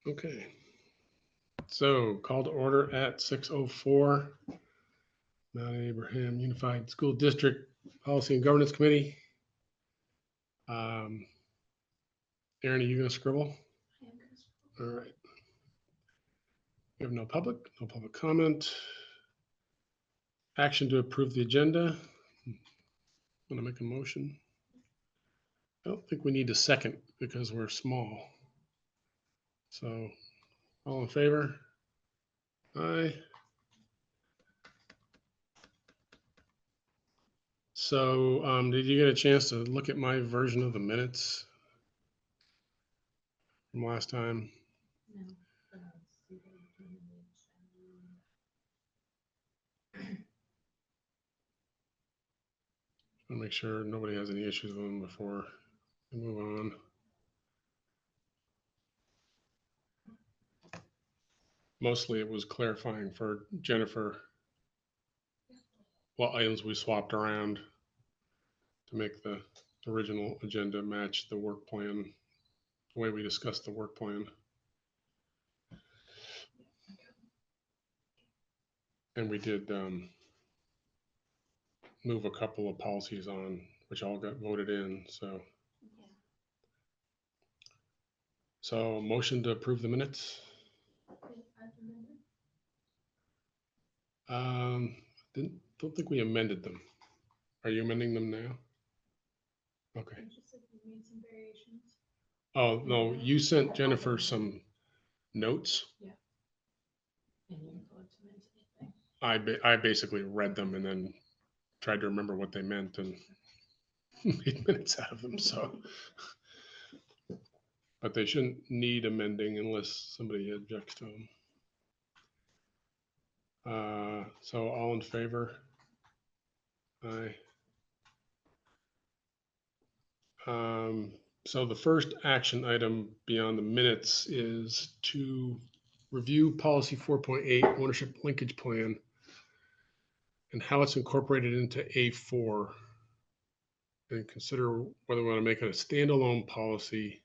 Okay. So call to order at 6:04. Mount Abraham Unified School District Policy and Governance Committee. Aaron, are you going to scribble? All right. We have no public comment. Action to approve the agenda. Want to make a motion? I don't think we need a second because we're small. So all in favor? Aye. So did you get a chance to look at my version of the minutes from last time? No. I'll make sure nobody has any issues with them before we move on. Mostly it was clarifying for Jennifer what items we swapped around to make the original agenda match the work plan, the way we discussed the work plan. And we did move a couple of policies on, which all got voted in. So motion to approve the minutes. Don't think we amended them. Are you amending them now? Okay. Oh no, you sent Jennifer some notes. Yeah. I basically read them and then tried to remember what they meant and made minutes out of them. So, but they shouldn't need amending unless somebody objects to them. So all in favor? Aye. So the first action item beyond the minutes is to review policy 4.8 ownership linkage plan and how it's incorporated into A4 and consider whether we want to make it a standalone policy.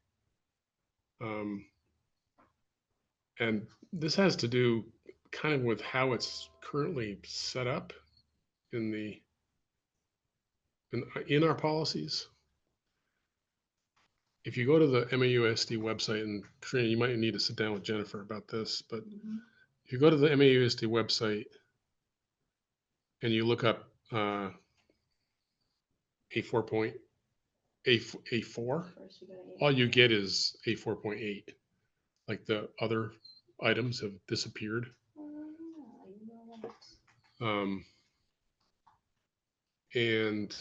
And this has to do kind of with how it's currently set up in our policies. If you go to the MAUSD website, and Trina, you might need to sit down with Jennifer about this, but if you go to the MAUSD website and you look up A4, all you get is A4.8. Like the other items have disappeared. And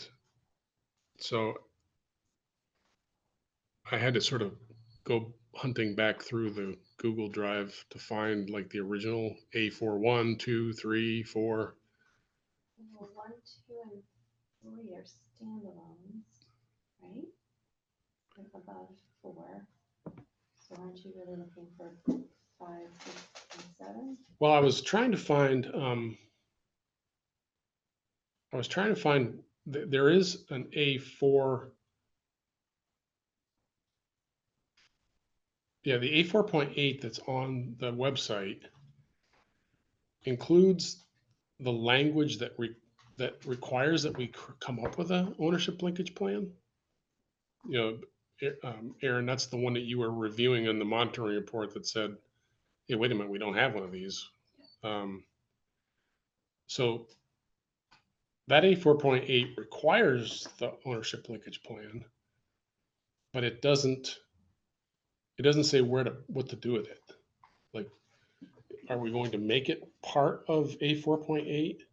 so I had to sort of go hunting back through the Google Drive to find like the original A4 1, 2, 3, 4. Well, 1, 2, and 3 are standalones, right? Like above 4. So aren't you really looking for 5, 6, and 7? Well, I was trying to find. There is an A4. Yeah, the A4.8 that's on the website includes the language that requires that we come up with an ownership linkage plan. You know, Aaron, that's the one that you were reviewing in the monitoring report that said, "Hey, wait a minute, we don't have one of these." So that A4.8 requires the ownership linkage plan, but it doesn't say what to do with it. Like, are we going to make it part of A4.8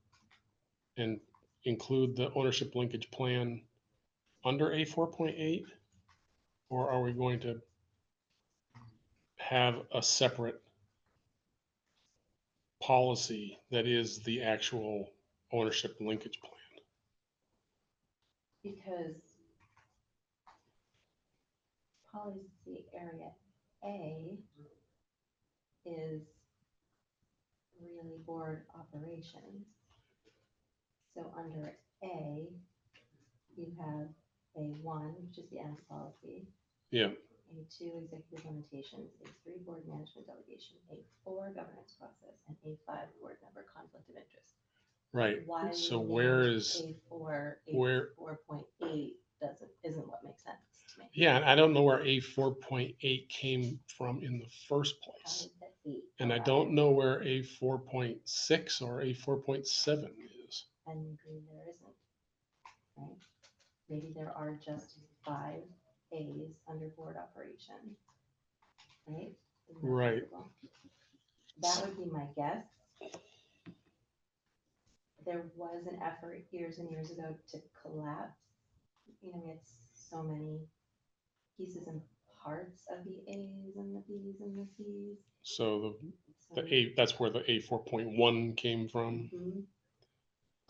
and include the ownership linkage plan under A4.8? Or are we going to have a separate policy that is the actual ownership linkage plan? Because policy area A is really board operations. So under A, you have A1, which is the AMP policy. Yeah. A2 executive limitations, A3 board management delegation, A4 governance process, and A5 board member conflict of interest. Right. Why So we where named is A4, where? A4.8 isn't what makes sense to me. Yeah, and I don't know where A4.8 came from in the first How place. did the 8 And I come don't out? know where A4.6 or A4.7 is. And maybe there isn't, right? Maybe there are just 5 A's under board operation, right? Isn't that Right. possible? That would be my guess. There was an effort years and years ago to collapse. You know, we had so many pieces and parts of the A's and the B's and the C's. So So, that's where the A4.1 came from. mhm.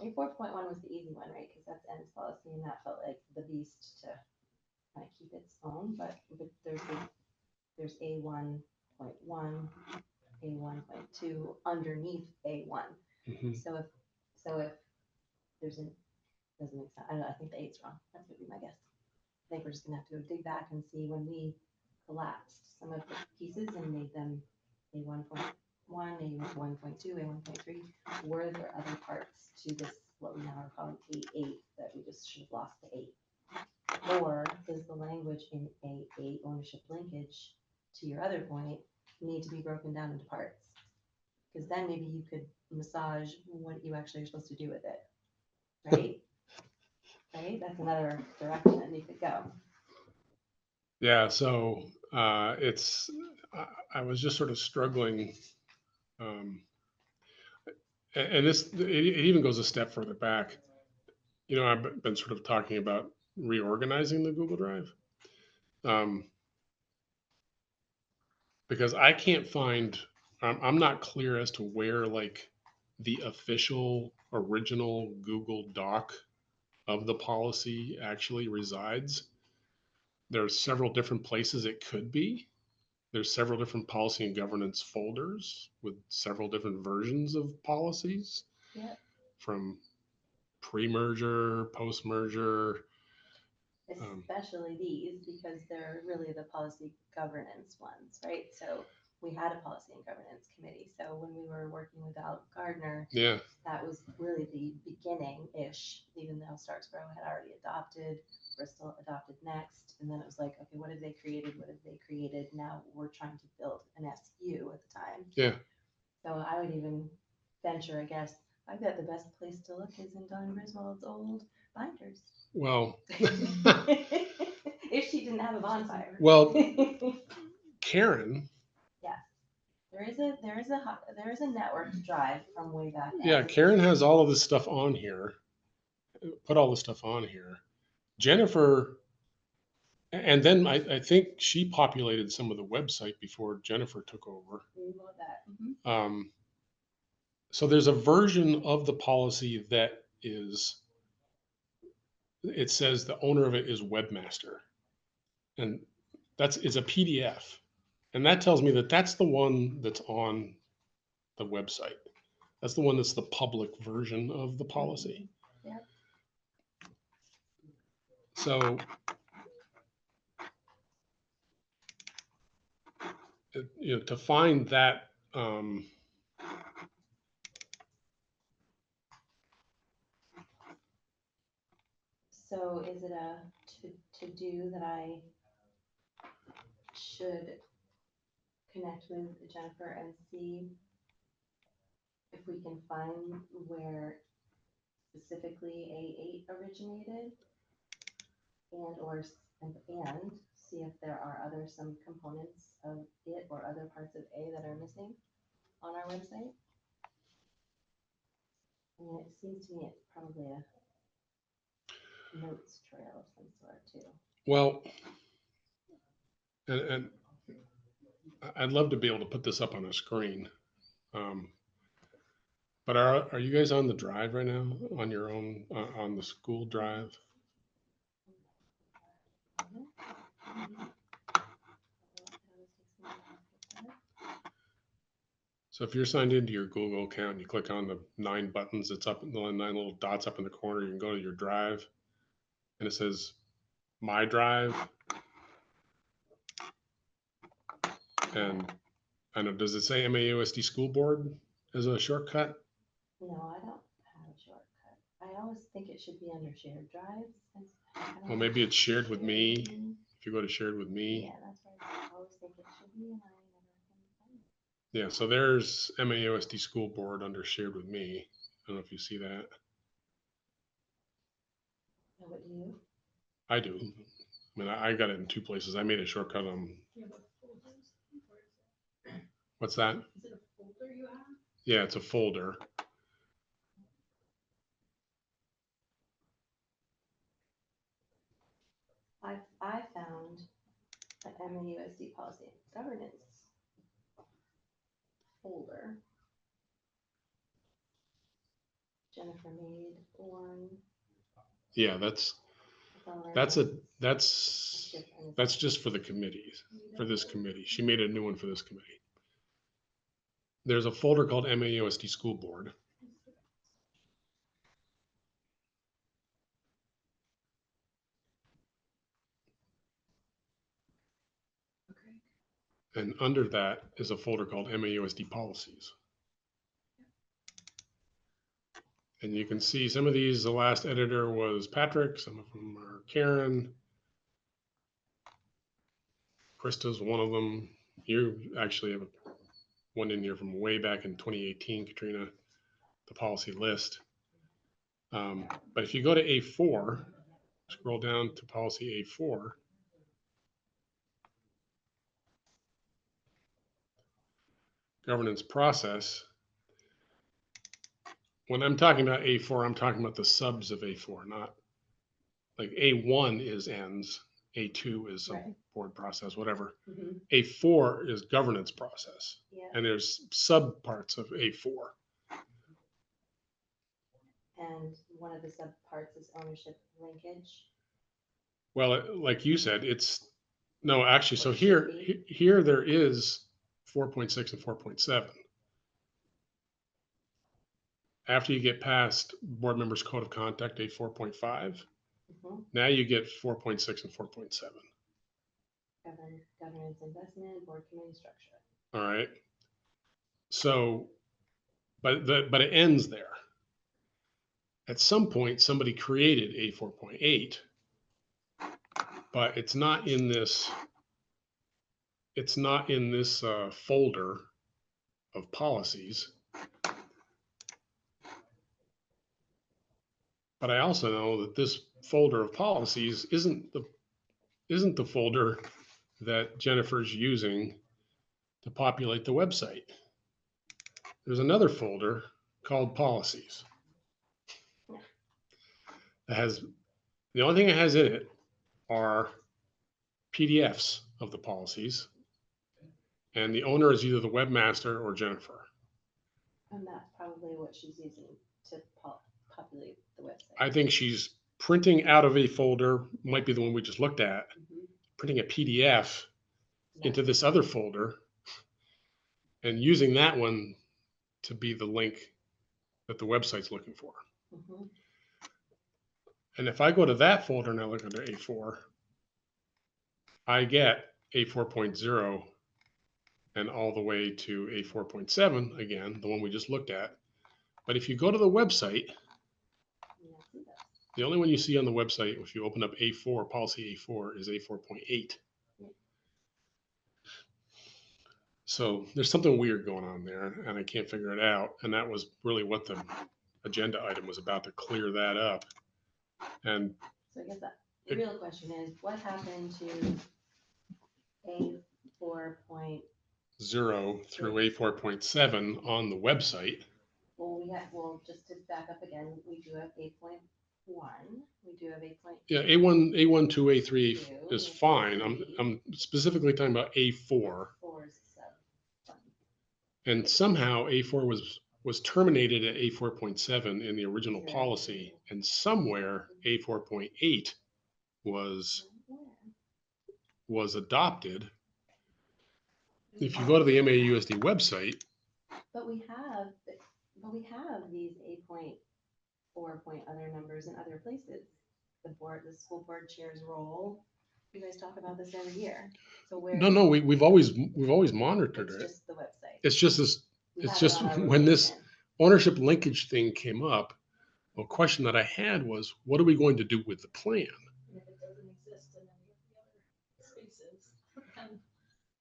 A4.1 was the easy one, right? Because that's N's policy, and that felt like the beast to kind of keep its own. But there's A1.1, A1.2 underneath A1. Mhm. So if there's an doesn't make sense. I don't know. I think the 8's wrong. That would be my guess. I think we're just gonna have to go dig back and see when we collapsed some of the pieces and made them A1.1, A1.2, A1.3. Were there other parts to this, what we now are calling A8, that we just should have lost the 8? Or does the language in A8 ownership linkage, to your other point, need to be broken down into parts? Because then maybe you could massage what you actually are supposed to do with it, right? Right? That's another direction you could go. Yeah. So it's I was just sort of struggling. Um, and it even goes a step further back. You know, I've been sort of talking about reorganizing the Google Drive. Because I can't find, I'm not clear as to where like the official original Google Doc of the policy actually resides. There's several different places it could be. There's several different policy and governance folders with several different versions of policies. Yep. From pre-merger, post-merger. Especially these, because they're really the policy governance ones, right? So we had a policy and governance committee. So when we were working with Al Gardner, Yeah. that was really the beginning-ish, even though Starksboro had already adopted, Bristol adopted next. And then it was like, okay, what have they created? What have they created? Now we're trying to build an SU at the time. Yeah. So I would even venture, I guess, I bet the best place to look is in Dawn Griswold's old binders. Well, if she didn't have a bonfire. Well, Karen. Yes, there is a network drive from way back then. Yeah, Karen has all of this stuff on here. Put all this stuff on here. Jennifer, and then I think she populated some of the website before Jennifer took over. We love that. Mm-hmm. So there's a version of the policy that is, it says the owner of it is webmaster, and it's a PDF, and that tells me that that's the one that's on the website. That's the one that's the public version of the policy. Yep. So, to find that, so is it a to do that I should connect with Jennifer and see if we can find where specifically A8 originated, and see if there are some components of it or other parts of A that are missing on our website? I mean, it seems to me it's probably a notes trail of some sort too. well, and I'd love to be able to put this up on a screen. But are you guys on the drive right now, on your own, on the school drive? So if you're signed into your Google account and you click on the 9 buttons, it's up, the 9 little dots up in the corner, you can go to your drive and it says My Drive. And I know, does it say MAUSD school board as a shortcut? No, I don't have a shortcut. I always think it should be under shared drives. I don't Well, know maybe if it's shared with me. with me. If you go to shared with me. Yeah, that's what I always think it should be, and I never can find it. Yeah, so there's MAUSD school board under shared with me. I don't know if you see that. Oh, what do you? I do. I mean, I got it in two places. I made a shortcut on. What's that? Is it a folder you have? Yeah, it's a folder. I found an MAUSD policy and governance folder. Jennifer made one. Yeah, that's all our that's a notes. that's Different. that's just for the committees, for this committee. She made a new one for this committee. There's a folder called MAUSD school board. Okay. And under that is a folder called MAUSD policies. And you can see some of these, the last editor was Patrick, some of them are Karen. Krista's one of them. You actually have one in here from way back in 2018, Katrina, the policy list. But if you go to A4, scroll down to policy A4, governance process. When I'm talking about A4, I'm talking about the subs of A4, not like A1 is ends, A2 is some Right. board process, whatever. Mhm. A4 is governance process, Yeah, and there's sub parts of A4. and one of the subparts is ownership linkage. Well, like you said, it's no, actually. So Or should here, be. here there is 4.6 and 4.7. After you get past board members code of conduct, A4.5, Mhm. now you get 4.6 and 4.7. Governance investment, board committee structure. All right. So, but it ends there. At some point, somebody created A4.8, but it's not in this. It's not in this folder of policies. But I also know that this folder of policies isn't the folder that Jennifer's using to populate the website. There's another folder called policies that has, the only thing it has in it are PDFs of the policies, and the owner is either the webmaster or Jennifer. And that's probably what she's using to populate the website. I think she's printing out of a folder, might be the one we just looked at, Mhm. printing a PDF into That's- this other folder and using that one to be the link that the website's looking for. Mhm. And if I go to that folder and I look under A4, I get A4.0 and all the way to A4.7, again, the one we just looked at. But if you go to the website, Yeah, see that. the only one you see on the website, if you open up A4, policy A4, is A4.8. So there's something weird going on there, and I can't figure it out. And that was really what the agenda item was about, to clear that up. And So I guess the real question is, what happened to A4 0 through A4.7 on the website. well, just to back up again, we do have 8.1, we do have 8. Yeah, A1, 2, A3 Two, is yeah. fine. I'm specifically talking about A4. 4 is sub. And somehow A4 was terminated at A4.7 in the original Sure. policy, and somewhere A4.8 was adopted. If you go to the MAUSD website, But we have these 8.4 other numbers in other places. The school board chair's role, You guys talk about this every year. So where? No, we've always monitored It's it. just the website. It's just this, We it's have it just on our when this rotation. ownership linkage thing came up, a question that I had was, what are we going to do with the plan? And if it doesn't exist in any of the other spaces, then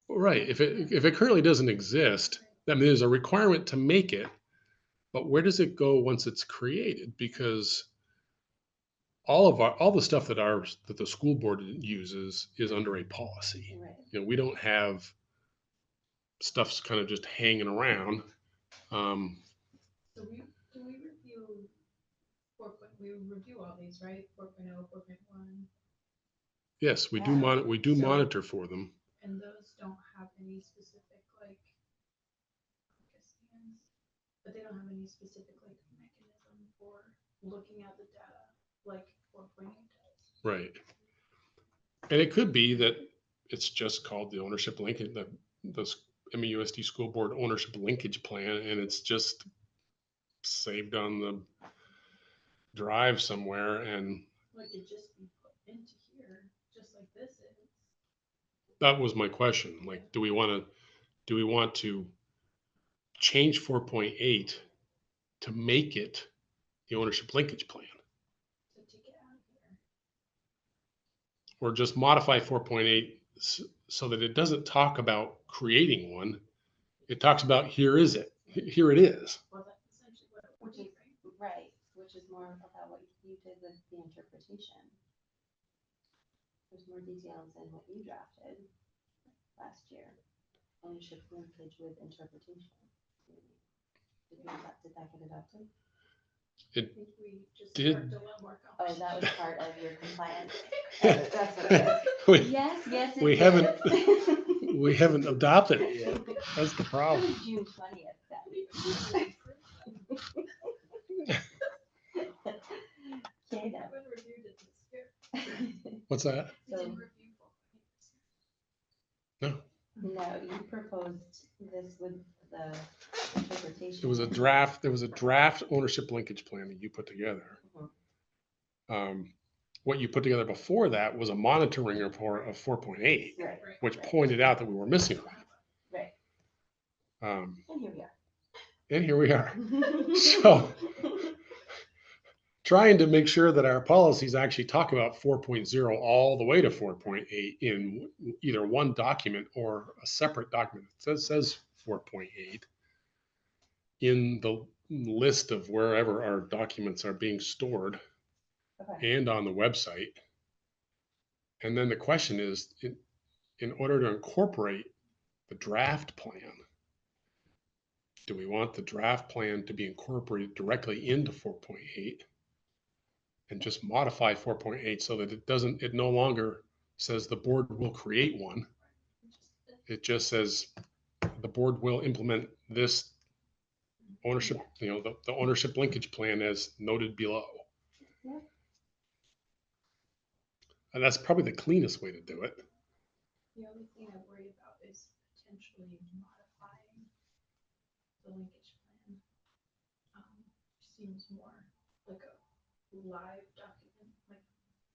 Right. If it currently doesn't exist, I mean, there's a requirement to make it, but where does it go once it's created? Because all the stuff that the school board uses is under a policy. Right. You know, we don't have stuff's kind of just hanging around. Um, so do we review we review all these, right? 4.0, 4.1, yes, we do Yeah. we do So- monitor for them. and those don't have any specific like scans, but they don't have any specific like mechanism for looking at the data like 4.8 does. Right. And it could be that it's just called the ownership link, the MAUSD school board ownership linkage plan, and it's just saved on the drive somewhere. And Like it just be put into here, just like this is. that was my question. Like, do we want to change 4.8 to make it the ownership linkage plan, To take it out of here. or just modify 4.8 so that it doesn't talk about creating one? It talks about here it is. Well, that's essentially what it would Which is, be, right? right, which is more about what you did with the interpretation. There's more details in what you drafted last year. Ownership linkage with interpretation. Did that get adopted? I think we just did- sparked a lot more Oh, conversation. that was part of your compliance. That's what it was. we, Yes, yes, it we did. haven't- we haven't adopted it yet. That's the That problem. was June 20th. Okay, We then. haven't reviewed it this year. What's that? We So, didn't review 4.8 this year. No, no, you proposed this with the interpretation. it was a draft. There was a draft ownership linkage plan that you put together. Mhm. What you put together before that was a monitoring report of 4.8, Right, which right, pointed out that we were missing one. right. Um, And here we are. and here we are. So, trying to make sure that our policies actually talk about 4.0 all the way to 4.8 in either one document or a separate document that says 4.8 in the list of wherever our documents are being stored Okay. and on the website. And then the question is, in order to incorporate the draft plan, do we want the draft plan to be incorporated directly into 4.8 and just modify 4.8 so that it no longer says the board will create one. It just says the board will implement this ownership, the ownership linkage plan as noted below. Yeah. And that's probably the cleanest way to do it. The only thing I worry about is potentially modifying the linkage plan. Seems more like a live document, like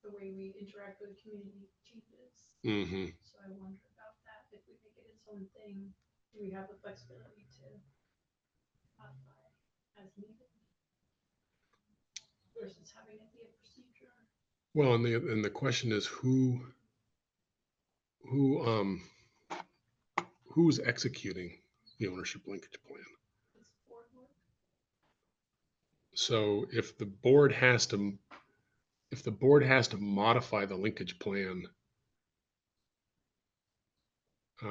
the way we interact with the community changes. Mm-hmm. So I wonder about that. If we make it its own thing, do we have the flexibility to modify as needed? Versus having it be a procedure. Well, and the question is who's executing the ownership linkage plan? It's board work. So if the board has to modify the linkage plan, I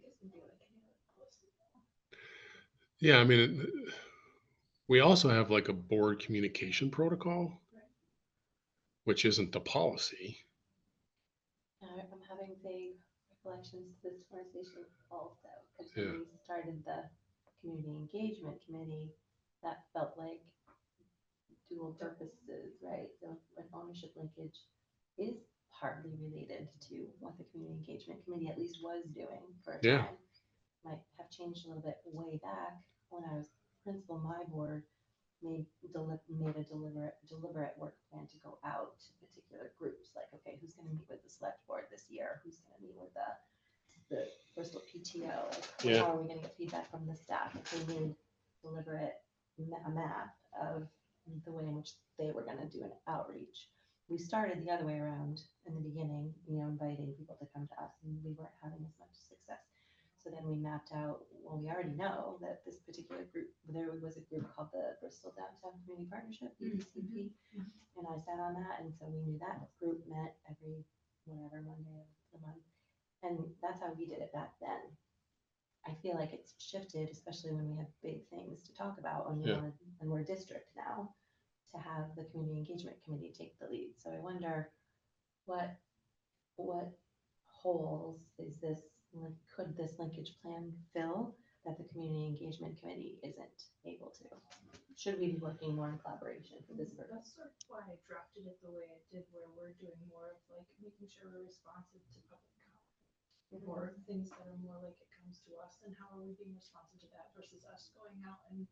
guess it'd be like any other policy. yeah, I mean, we also have like a board communication protocol, Right. which isn't the policy. I'm having vague recollections to this conversation also, because Yeah. when we started the community engagement committee, that felt like dual purposes, right? So an ownership linkage is partly related to what the community engagement committee at least was doing for a Yeah. time. Might have changed a little bit way back when I was principal of my board. made a deliberate work plan to go out to particular groups, like, okay, who's gonna meet with the select board this year, who's gonna meet with the Bristol PTO, like, Yeah. how are we gonna get feedback from the staff, if they made deliberate a map of the way in which they were gonna do an outreach. We started the other way around in the beginning, inviting people to come to us, and we weren't having as much success. So then we mapped out, well, we already know that this particular group, there was a group called the Bristol Downtown Community Partnership, BDCP, and I sat on that, and so we knew that group met every whatever Monday of the month, and that's how we did it back then. I feel like it's shifted, especially when we have big things to talk about, and Yeah. and we're a district now, to have the community engagement committee take the lead. So I wonder what holes is this, like, could this linkage plan fill that the community engagement committee isn't able to? Should we be working more in collaboration for this purpose? That's sort of why I drafted it the way I did, where we're doing more of like making sure we're responsive to public comment, or things that are more like it comes to us, and how are we being responsive to that versus us going out and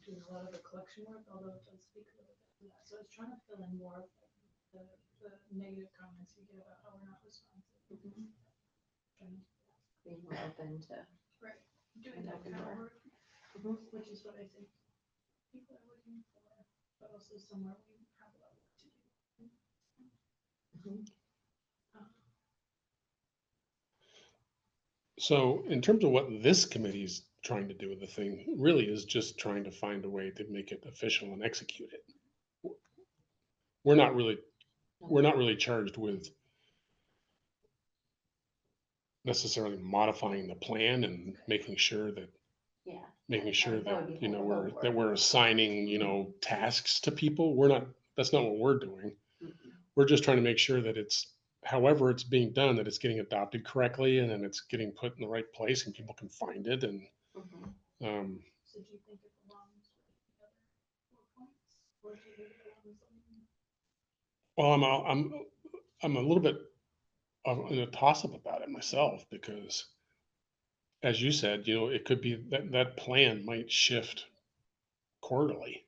doing a lot of the collection work, although it does speak a little bit to that. So I was trying to fill in more of the negative comments we get about how we're not responsive. And Being more open to, right, doing an that open kind of door. work, which is what I think people are looking for, but also somewhere we have a lot of work to do. Um, So in terms of what this committee is trying to do with the thing, really is just trying to find a way to make it official and execute it. We're not really charged with necessarily modifying the plan and making sure that Yeah. that, would be we're, homework. that we're assigning, tasks to people. That's not what we're doing. We're just trying to make sure that it's, however it's being done, that it's getting adopted correctly and then it's getting put in the right place and people can find it. And, So do you think it belongs with the other 4 points, or do you think it belongs on? well, I'm a little bit in a toss up about it myself because as you said, it could be that plan might shift quarterly.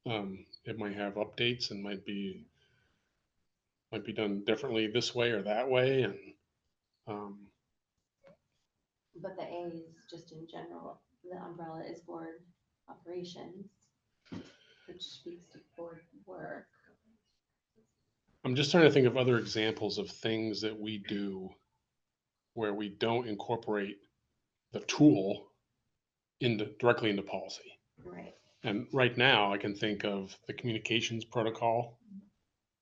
It might have updates and might be done differently this way or that way. And, But the A is just in general, the umbrella is board operations, which speaks to board work. I'm just trying to think of other examples of things that we do where we don't incorporate the tool directly into policy. Right. And right now I can think of the communications protocol.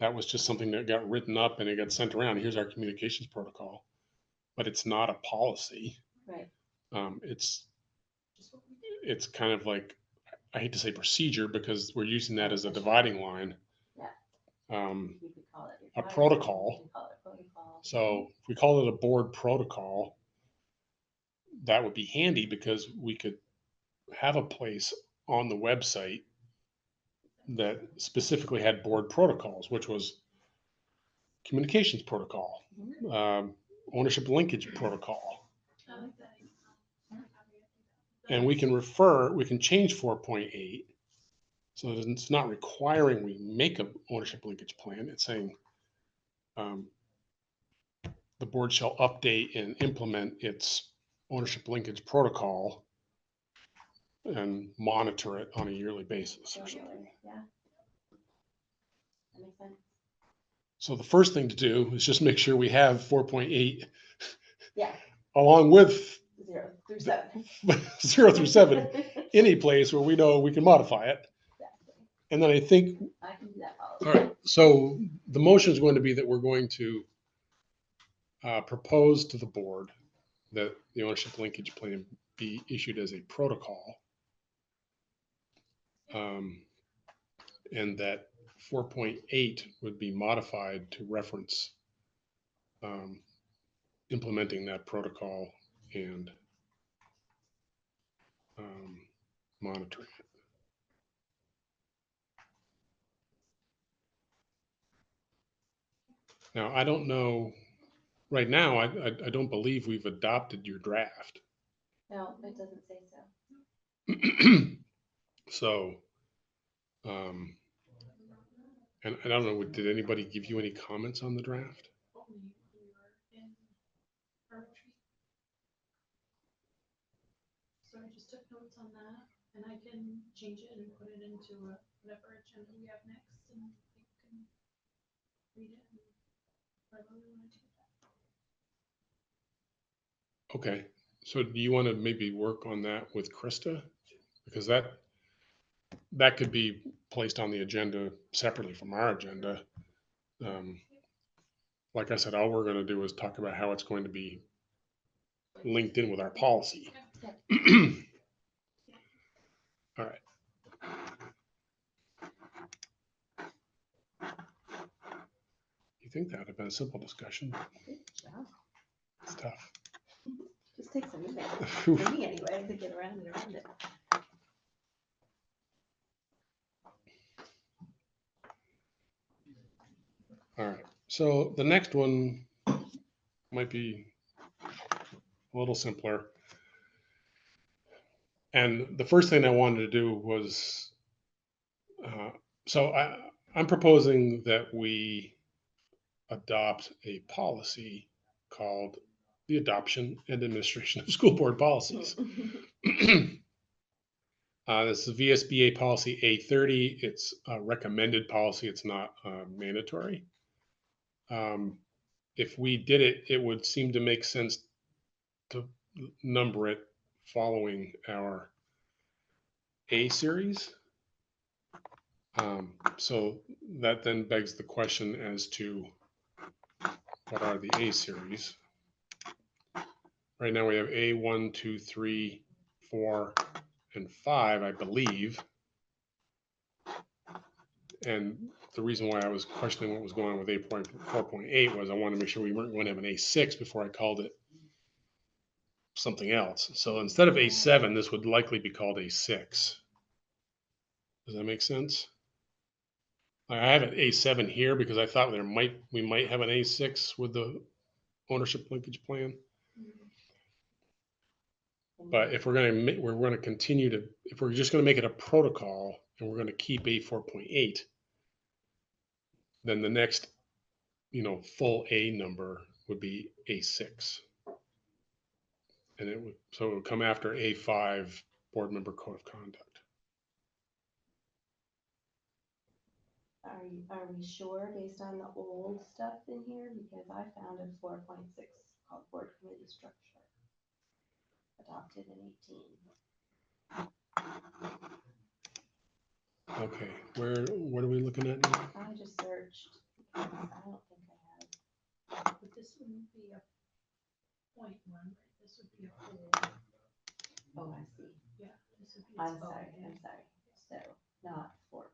That was just something that got written up and it got sent around. Here's our communications protocol, but it's not a policy. Right. It's kind of like, I hate to say procedure because we're using that as a dividing line. Yeah. You could call it A protocol. You could call it protocol. So if we call it a board protocol, that would be handy because we could have a place on the website that specifically had board protocols, which was communications protocol, ownership linkage protocol. I like that. And we can change 4.8 so that it's not requiring we make an ownership linkage plan. It's saying the board shall update and implement its ownership linkage protocol and monitor it on a yearly basis or something. Yeah. That makes sense. So the first thing to do is just make sure we have 4.8 Yeah. along with 0 through 7. 0 through 7, any place where we know we can modify it. Exactly. And then I think, I can do that all right, so the motion is going to be that we're going to propose to the board that the ownership linkage plan be issued as a protocol. And that 4.8 would be modified to reference implementing that protocol and monitoring it. Now, I don't know, right now, I don't believe we've adopted your draft. No, it doesn't say so. So And I don't know, did anybody give you any comments on the draft? Only when we were in our retreat. So I just took notes on that, and I can change it and put it into whatever agenda we have next, and you can read it and whatever we want to do with that. Okay, so do you want to maybe work on that with Krista? Because that could be placed on the agenda separately from our agenda. Like I said, all we're going to do is talk about how it's going to be linked in with our policy. All right. You think that would have been a simple discussion? Good job. It's tough. Just takes a minute, for me anyway, to get around it. All right. So the next one might be a little simpler. And the first thing I wanted to do was, so I'm proposing that we adopt a policy called the adoption and administration of school board policies. This is VSBA policy A30. It's a recommended policy. It's not mandatory. If we did it, it would seem to make sense to number it following our A series. So that then begs the question as to what are the A series? Right now we have A1, 2, 3, 4, and 5, I believe. And the reason why I was questioning what was going on with 8.4.8 was I wanted to make sure we weren't going to have an A6 before I called it something else. So instead of A7, this would likely be called A6. Does that make sense? I have an A7 here because I thought we might have an A6 with the ownership linkage plan. But if we're going to continue to, if we're just going to make it a protocol and we're going to keep A4.8, then the next, full A number would be A6. And so it would come after A5 board member code of conduct. Are we sure based on the old stuff in here? Because I found a 4.6 called board committee structure. Adopted in 18. Okay, what are we looking at now? I just searched, because I don't think I have. But this wouldn't be a point one, right? This would be a whole, Oh, I see. yeah, this would be. I'm its sorry, own. I'm sorry. So not 4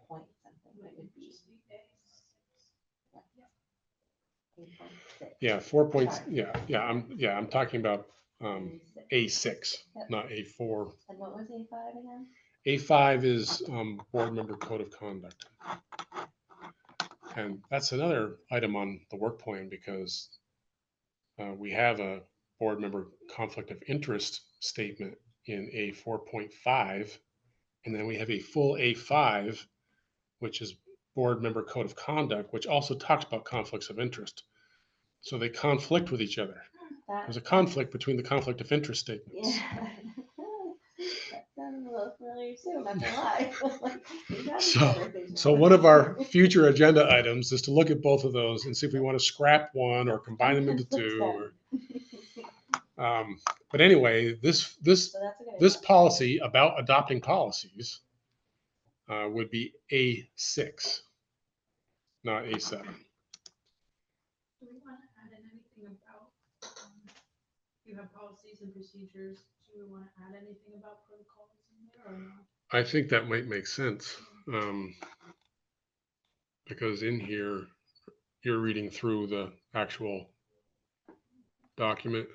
point something, it would be Just be A. 8.6. Yeah, 4 points. Sorry. I'm talking about A6. A6, not A4. And what was A5 again? A5 is board member code of conduct. And that's another item on the work plan because we have a board member conflict of interest statement in A4.5. And then we have a full A5, which is board member code of conduct, which also talks about conflicts of interest. So they conflict with each other. There's a conflict between the conflict of interest statements. Yeah. That sounded a little familiar too, I'm not gonna lie. Like, we got each So, other occasionally. so one of our future agenda items is to look at both of those and see if we want to scrap one or combine them into two. But anyway, this So that's a good this idea. policy about adopting policies would be A6, not A7. Do we want to add in anything about, you have policies and procedures, do we want to add anything about protocols in there or not? I think that might make sense because in here you're reading through the actual document.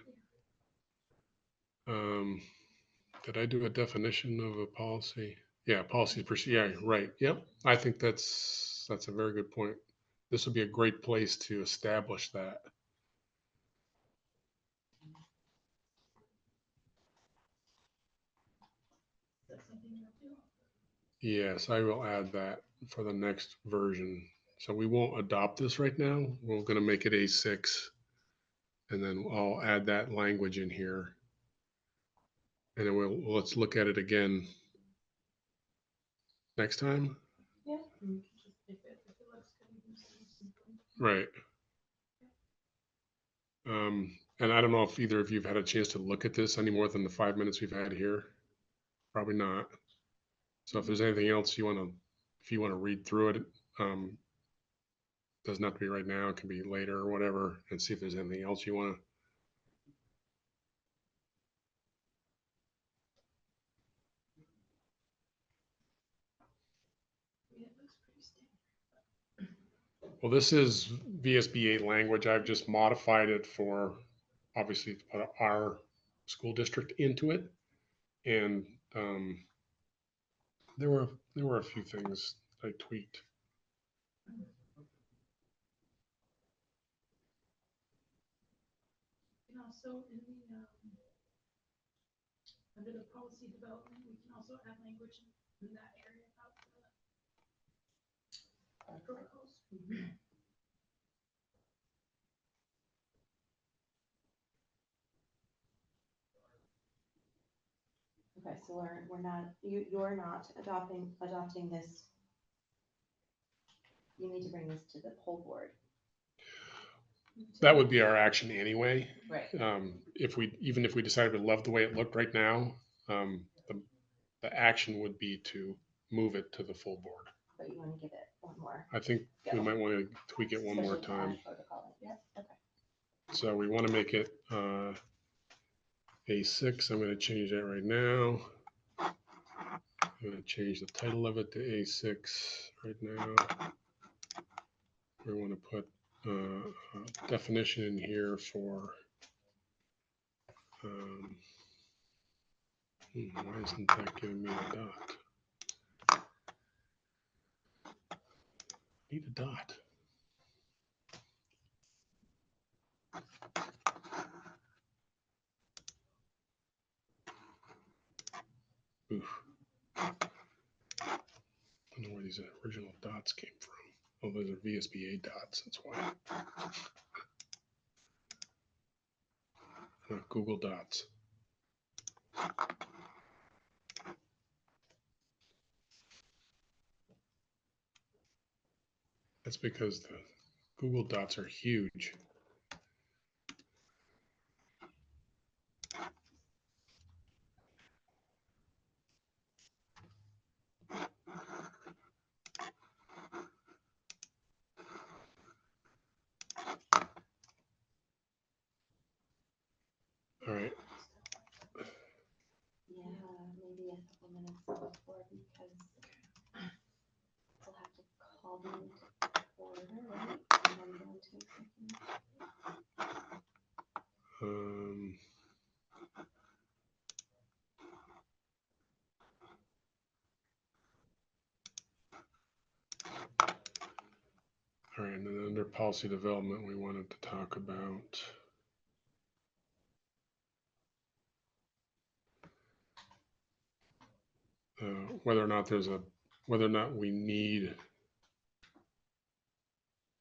Did I do a definition of a policy? Yeah, policy procedure. Yeah, right. Yep. I think that's a very good point. This would be a great place to establish that. That's something you'll do. Yes, I will add that for the next version. So we won't adopt this right now. We're gonna make it A6. And then I'll add that language in here. And then let's look at it again next time. Yeah. And we can just, if it looks good, we can send something. Right. And I don't know if either of you've had a chance to look at this any more than the 5 minutes we've had here. Probably not. So if there's anything else if you want to read through it, doesn't have to be right now. It can be later or whatever, and see if there's anything else you want to. I mean, it looks pretty standard. Well, this is VSBA language. I've just modified it for, obviously, to put our school district into it, and there were a few things I tweaked. And also in the, under the policy development, we can also add language in that area about the protocols. Okay, so we're not, you're not adopting this. You need to bring this to the whole board. That would be our action anyway. Right. Even if we decided we love the way it looked right now, the action would be to move it to the full board. But you want to give it one more. I think we might want to tweak it one more Especially to add time. protocol. Yep, okay. So we want to make it A6. I'm going to change that right now. I'm going to change the title of it to A6 right now. We want to put a definition in here for why isn't that giving me a dot? Need a dot. Oof. I don't know where these original dots came from. Oh, those are VSBA dots. That's why. Not Google Dots. That's because the Google Dots are huge. All right. Yeah, maybe a couple minutes before because we'll have to call them to order, right? And then go into executive. All right, and then under policy development, we wanted to talk about whether or not we need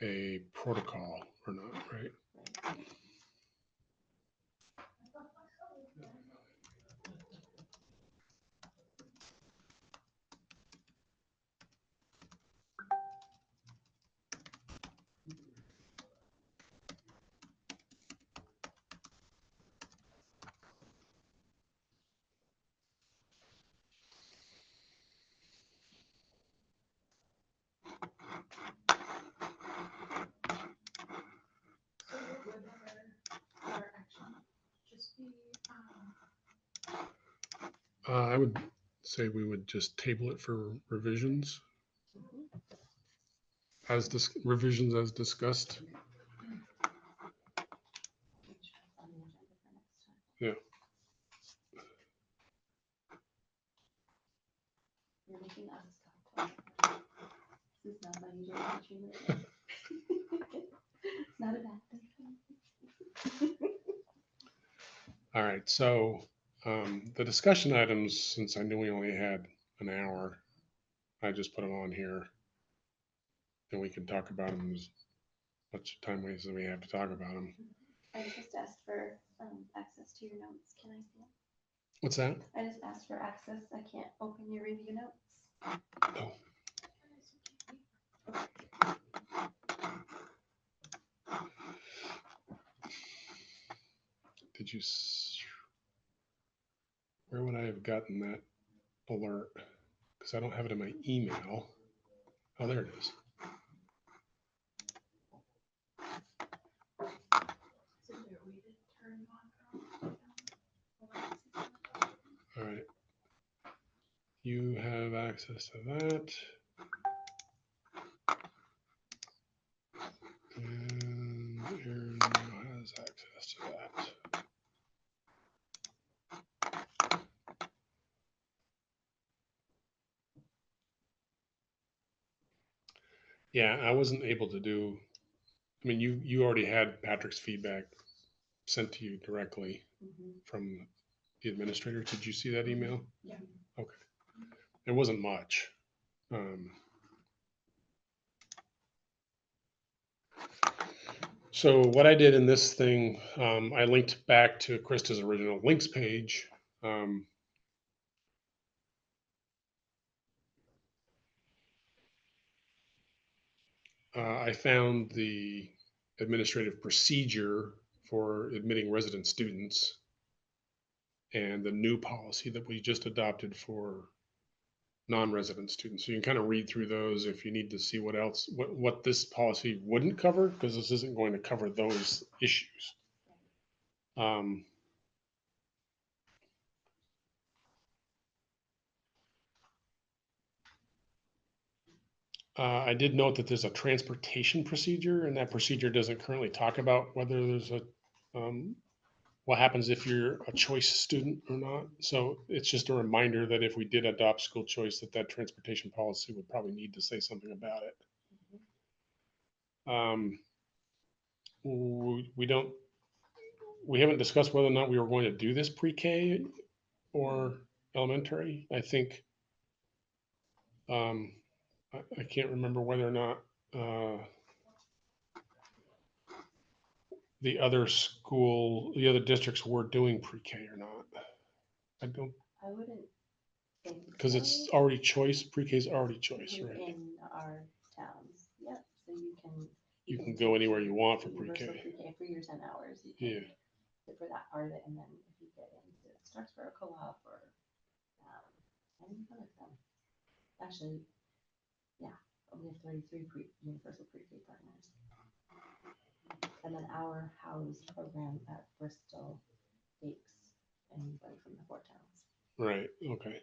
a protocol or not, right? Right. So what would our action just be, I would say we would just table it for revisions. As revisions as discussed. Make sure it's on the agenda for next time. Yeah. You're making us talk. This is not my usual routine. It's not a bad thing. All right. So the discussion items, since I knew we only had an hour, I just put them on here. And we can talk about them as much time as we have to talk about them. I just asked for access to your notes. Can I see them? What's that? I just asked for access. I can't open your review notes. Oh. Did you, where would I have gotten that alert? Because I don't have it in my email. Oh, there it is. Is there a way to turn on? All right. You have access to that. And Aaron now has access to that. Yeah, I wasn't able to do, I mean, you already had Patrick's feedback sent to you directly from the administrator. Did you see that email? Yeah. Okay. It wasn't much. So what I did in this thing, I linked back to Krista's original links page. I found the administrative procedure for admitting resident students and the new policy that we just adopted for non-resident students. So you can kind of read through those if you need to see what else, what this policy wouldn't cover, because this isn't going to cover those issues. I did note that there's a transportation procedure, and that procedure doesn't currently talk about whether there's a, what happens if you're a choice student or not. So it's just a reminder that if we did adopt school choice, that transportation policy would probably need to say something about it. We haven't discussed whether or not we were going to do this pre-K or elementary. I think, I can't remember whether or not, the other districts were doing pre-K or not. I wouldn't think because so. it's already choice, pre-K is already choice, right? In our towns. Yep. So You can go anywhere you want for universal pre-K. pre-K for your 10 hours. You Yeah, can sit for that part of it, and then if you get into starts for a co-op or any one of them. Actually, yeah, we have 33 universal pre-K partners. And then our housed program at Bristol takes anybody from the 4 towns. right, okay.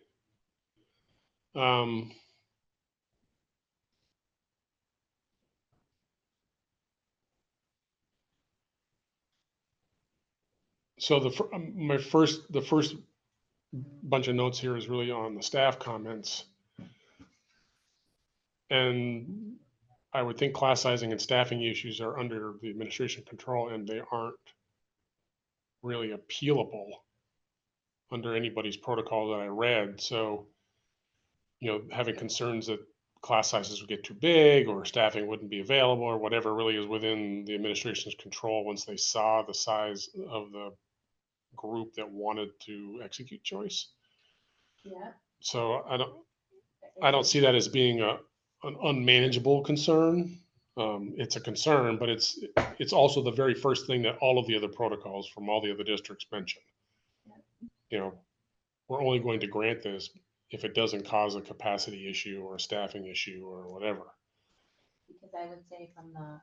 So the first bunch of notes here is really on the staff comments. And I would think class sizing and staffing issues are under the administration control, and they aren't really appealable under anybody's protocol that I read. So, having concerns that class sizes would get too big or staffing wouldn't be available or whatever really is within the administration's control once they saw the size of the group that wanted to execute choice. Yeah. So I don't see that as being an unmanageable concern. It's a concern, but it's also the very first thing that all of the other protocols from all the other districts mention. We're only going to grant this if it doesn't cause a capacity issue or a staffing issue or whatever. Because I would say from the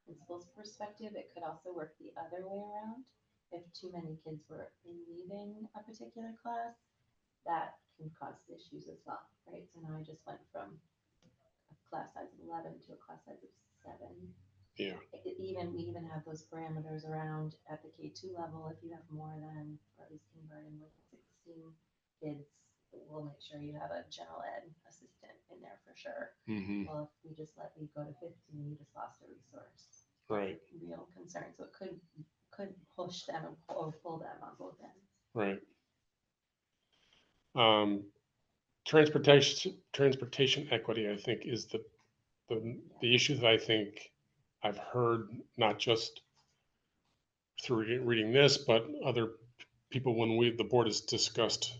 principal's perspective, it could also work the other way around. If too many kids were leaving a particular class, that can cause issues as well, right? So now I just went from a class size of 11 to a class size of 7. Yeah. We even have those parameters around at the K2 level. If you have more than, or at least kindergarten with 16 kids, we'll make sure you have a general ed assistant in there for sure. Mm-hmm. Well, if we just let you go to 15, you just lost a resource. Right. Real concern. So it could push them or pull them on both ends. Right. transportation equity, I think, is the issue that I think I've heard, not just through reading this, but other people when the board has discussed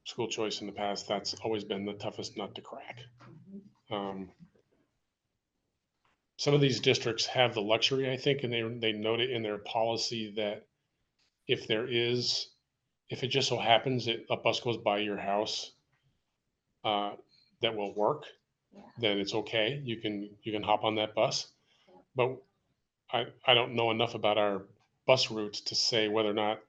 school choice in the past. That's always been the toughest nut to crack. Some of these districts have the luxury, I think, and they note it in their policy that if it just so happens that a bus goes by your house that will work, Yeah. then it's okay. You can hop on that bus. But I don't know enough about our bus routes to say whether or not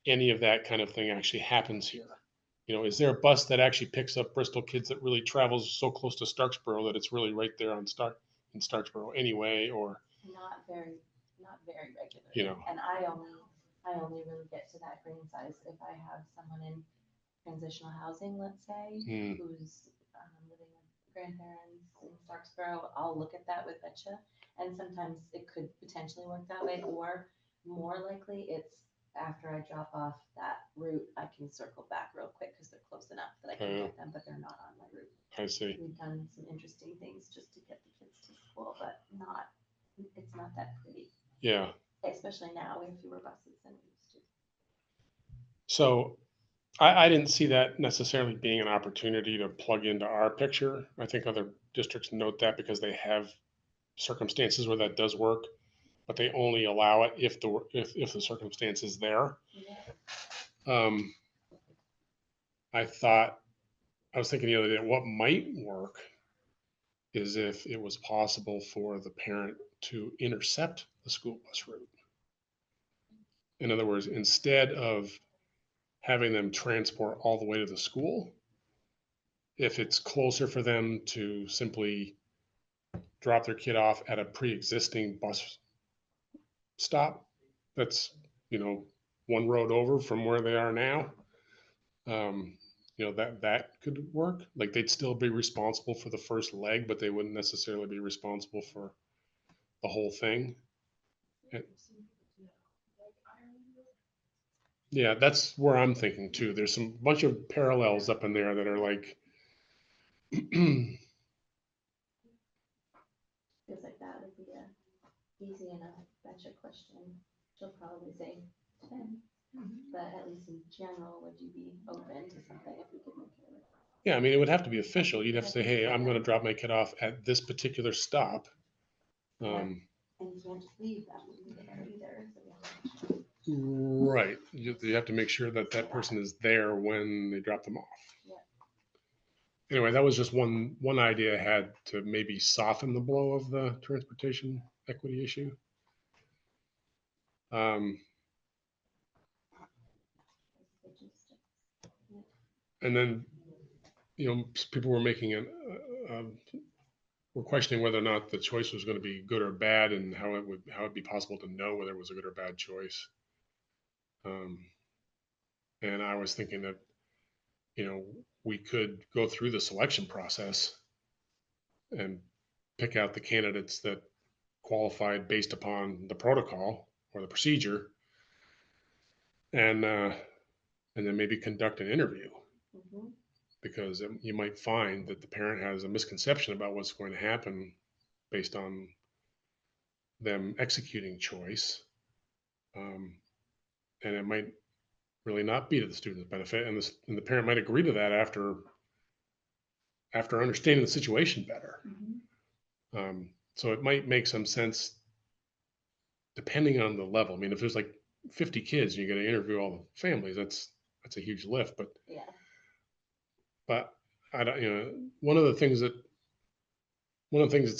any of that kind of thing actually happens here. You know, is there a bus that actually picks up Bristol kids that really travels so close to Starksboro that it's really right there in Starksboro anyway, or Not very regular. you know, And I only really get to that grain size if I have someone in transitional housing, let's say, who's living with grandparents in Starksboro. I'll look at that with Betcha, and sometimes it could potentially work that way, or more likely it's after I drop off that route, I can circle back real quick because they're close enough that I can get them, but they're not on my route. I see. We've done some interesting things just to get the kids to school, but it's not that pretty. Yeah. Especially now, we have fewer buses than we used to. So I didn't see that necessarily being an opportunity to plug into our picture. I think other districts note that because they have circumstances where that does work, but they only allow it if the circumstance is there. Yeah. I was thinking the other day, what might work is if it was possible for the parent to intercept the school bus route. In other words, instead of having them transport all the way to the school, if it's closer for them to simply drop their kid off at a pre-existing bus stop that's, one road over from where they are now, that could work. Like they'd still be responsible for the first leg, but they wouldn't necessarily be responsible for the whole thing. Yeah, that's where I'm thinking too. There's some bunch of parallels up in there that are like, Feels like that would be a easy enough Betcha question. She'll probably say 10, but at least in general, would you be open to something if we could make it work? yeah, I mean, it would have to be official. You'd have to say, hey, I'm going to drop my kid off at this particular stop. And you can't just leave them there either. So we have to make sure. Right. You have to make sure that that person is there when they drop them off. Yeah. Anyway, that was just one idea I had to maybe soften the blow of the transportation equity issue. And then, people were making were questioning whether or not the choice was going to be good or bad, and how it'd be possible to know whether it was a good or bad choice. And I was thinking that, we could go through the selection process and pick out the candidates that qualified based upon the protocol or the procedure, and then maybe conduct an interview. Mm-hmm. Because you might find that the parent has a misconception about what's going to happen based on them executing choice, and it might really not be to the student's benefit, and the parent might agree to that after understanding the situation better. Mm-hmm. So it might make some sense depending on the level. I mean, if there's like 50 kids and you're going to interview all the families, that's a huge lift. But yeah. But I don't, one of the things that's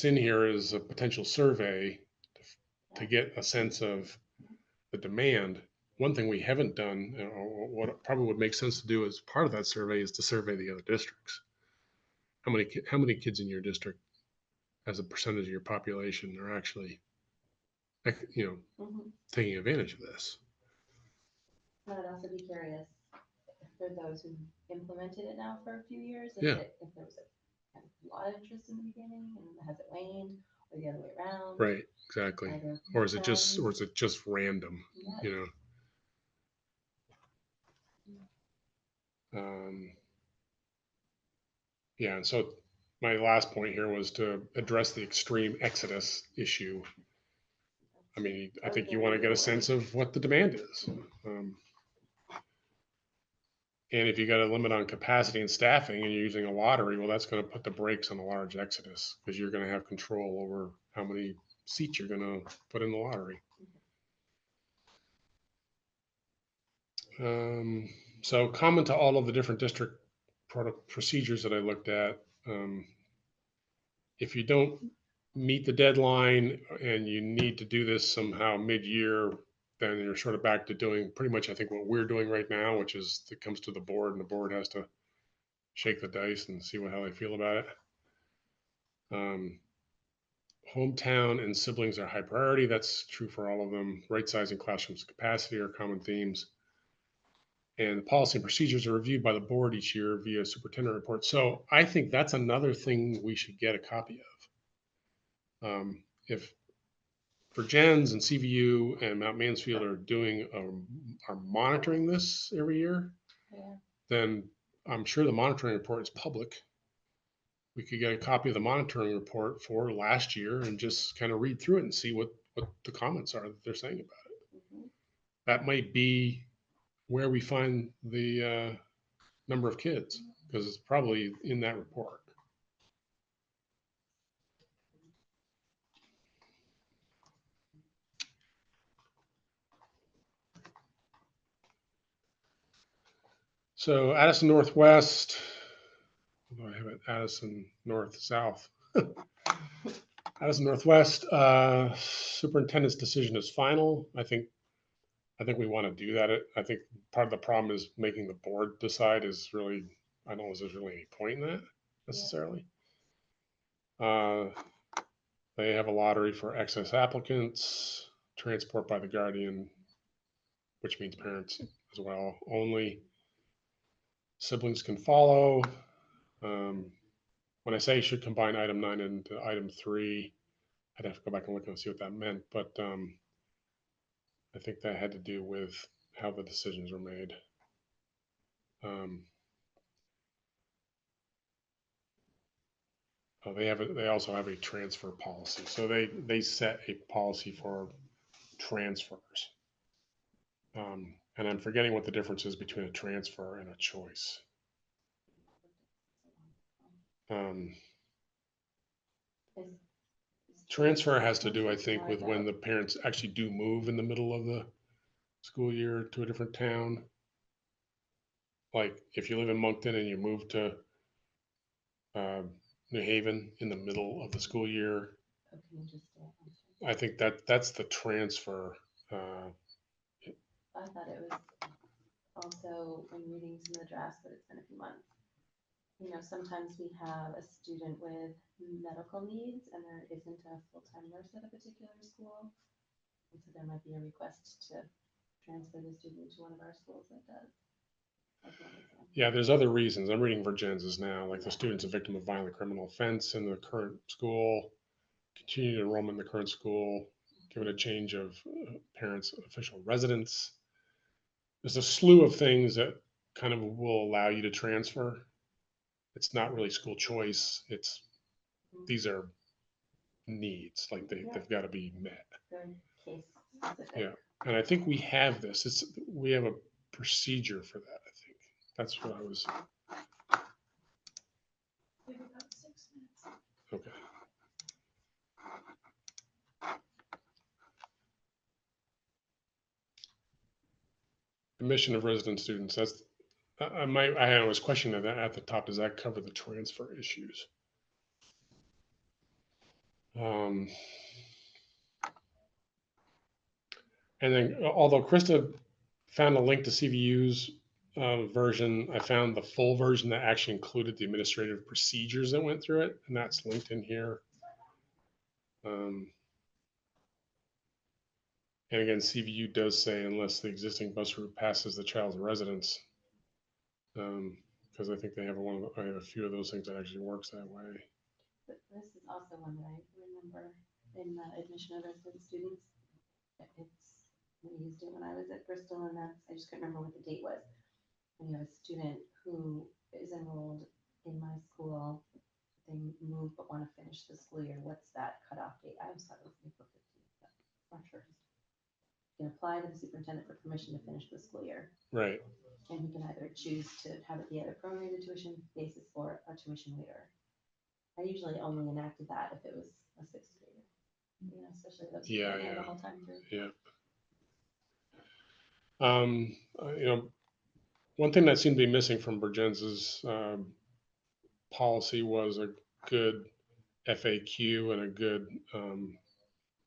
in here is a potential survey to get a sense of the demand. One thing we haven't done, or what probably would make sense to do as part of that survey, is to survey the other districts. How many kids in your district, as a percentage of your population, are actually, Mm-hmm. taking advantage of this? I would also be curious for those who implemented it now for a few years, if Yeah. there was a lot of interest in the beginning and has it waned, or the other way around. Right, exactly. Or is it just random? Yeah. Yeah, and so my last point here was to address the extreme exodus issue. I mean, I think you want to get a sense of what the demand is. And if you got a limit on capacity and staffing and you're using a lottery, well, that's going to put the brakes on a large exodus because you're going to have control over how many seats you're going to put in the lottery. So common to all of the different district procedures that I looked at, if you don't meet the deadline and you need to do this somehow mid-year, then you're sort of back to doing pretty much, I think, what we're doing right now, which is it comes to the board and the board has to shake the dice and see how they feel about it. Hometown and siblings are high priority. That's true for all of them. Right sizing classrooms capacity are common themes. And the policy and procedures are reviewed by the board each year via superintendent report. So I think that's another thing we should get a copy of. If Virgins and CVU and Mount Mansfield are doing are monitoring this every year, Yeah. then I'm sure the monitoring report is public. We could get a copy of the monitoring report for last year and just kind of read through it and see what the comments are that they're saying about it. Mhm. That might be where we find the number of kids because it's probably in that report. So Addison Northwest, although I have it Addison North South. Addison Northwest, superintendent's decision is final. I think we want to do that. I think part of the problem is making the board decide is really, I don't know if there's really any point in that necessarily. They have a lottery for excess applicants, transport by the guardian, which means parents as well only. Siblings can follow. When I say should combine item 9 into item 3, I'd have to go back and look and see what that meant, but I think that had to do with how the decisions were made. They also have a transfer policy, so they set a policy for transfers. And I'm forgetting what the difference is between a transfer and a choice. Transfer has to do, I think, with when the parents actually do move in the middle of the school year to a different town. Like if you live in Moncton and you move to New Haven in the middle of the school year, I think that's the transfer. I thought it was also when reading some of the drafts that it's been a few months. You know, sometimes we have a student with medical needs and there isn't a full-time nurse at a particular school. And so there might be a request to transfer the student to one of our schools that does. Yeah, there's other reasons. I'm reading Virginia's now, like the student's a victim of violent criminal offense in the current school, continued enrollment in the current school, given a change of parents' official residence. There's a slew of things that kind of will allow you to transfer. It's not really school choice. These are needs, like they've got to be met. Case specific. Yeah, and I think we have this. We have a procedure for that. I think that's what I was. We have about 6 minutes. Okay. Admission of resident students. That's I was questioning that at the top. Does that cover the transfer issues? And then, although Krista found a link to CVU's version, I found the full version that actually included the administrative procedures that went through it, and that's linked in here. And again, CVU does say unless the existing bus route passes the child's residence, because I think they have I have a few of those things that actually works that way. But this is also one that I remember in the admission of resident students. We used it when I was at Bristol, and I just couldn't remember what the date was. When you have a student who is enrolled in my school, they move but want to finish the school year, what's that cutoff date? I was thought it was April 15th, but I'm not sure. You can apply to the superintendent for permission to finish the school year, Right. and he can either choose to have it be either prorated tuition basis or a tuition waiver. I usually only enacted that if it was a sixth grader, you know, especially those who Yeah, are there yeah. the whole time through. Yeah. One thing that seemed to be missing from Bergens's policy was a good FAQ and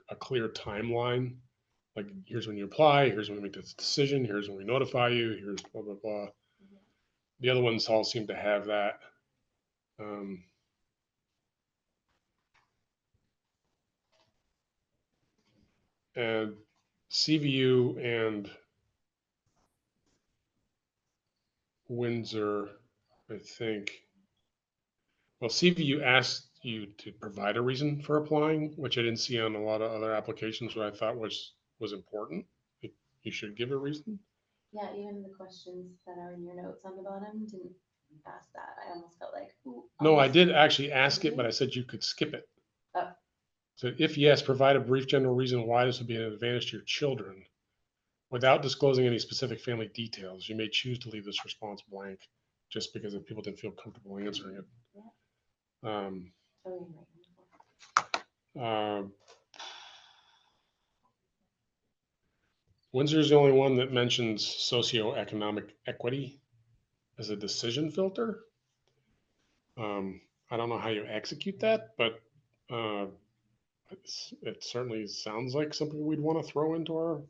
a clear timeline. Like, here's when you apply, here's when we make this decision, here's when we notify you, here's blah, blah, blah. The other ones all seem to have that. And CVU and Windsor, I think. Well, CVU asked you to provide a reason for applying, which I didn't see on a lot of other applications, what I thought was important. You should give a reason. Yeah, even the questions that are in your notes on the bottom didn't ask that. I almost felt like, ooh. No, I almost- did actually ask it, but I said you could skip it. Oh. So if yes, provide a brief general reason why this would be an advantage to your children. Without disclosing any specific family details, you may choose to leave this response blank just because if people didn't feel comfortable answering it. Um, Oh, you're right. Windsor's the only one that mentions socioeconomic equity as a decision filter. I don't know how you execute that, but it certainly sounds like something we'd want to throw into our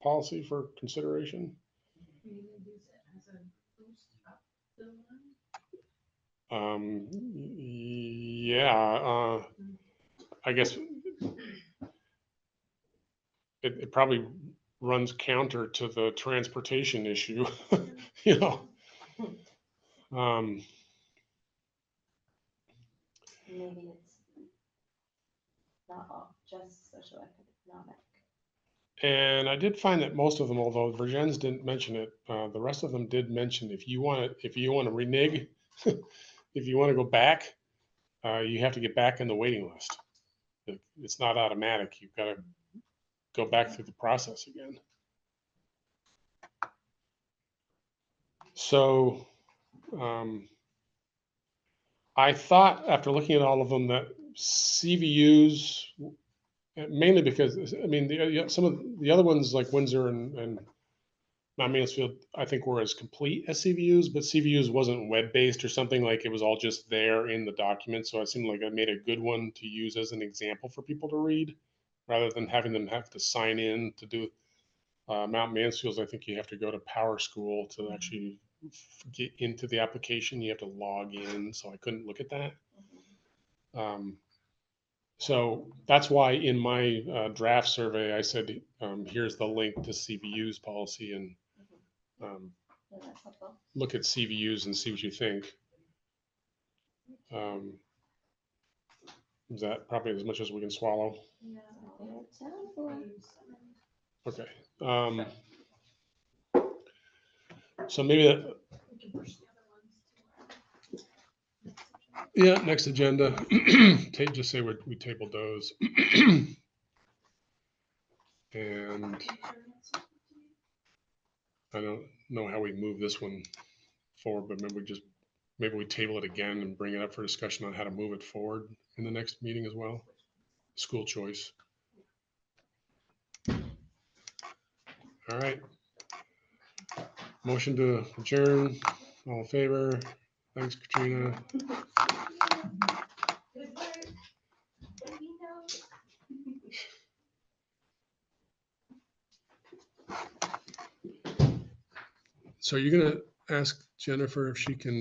policy for consideration. Are you gonna use it as a boost up the line? Yeah, I guess it probably runs counter to the transportation issue, you know. Maybe it's not all just socioeconomic. And I did find that most of them, although Virgins didn't mention it, the rest of them did mention if you want to renege, if you want to go back, you have to get back in the waiting list. It's not automatic. You've got to go back through the process again. So I thought after looking at all of them that CVUs, mainly because I mean some of the other ones like Windsor and Mount Mansfield, I think were as complete as CVUs, but CVUs wasn't web-based or something, like it was all just there in the document. So it seemed like I made a good one to use as an example for people to read rather than having them have to sign in to do Mount Mansfield's. I think you have to go to Power School to actually get into the application. You have to log in. So I couldn't look at that. So that's why in my draft survey, I said, here's the link to CVU's policy and Yeah, that's helpful. look at CVUs and see what you think. Is that probably as much as we can swallow? Yeah. It sounds like Okay. So maybe that, We can push the other ones to next agenda. yeah, next agenda. Just say we tabled those. And I don't know how we move this one forward, but maybe we table it again and bring it up for discussion on how to move it forward in the next meeting as well. School choice. All right. Motion to adjourn. All in favor? Thanks, Katrina. Good work. Let me know. So you're gonna ask Jennifer if she can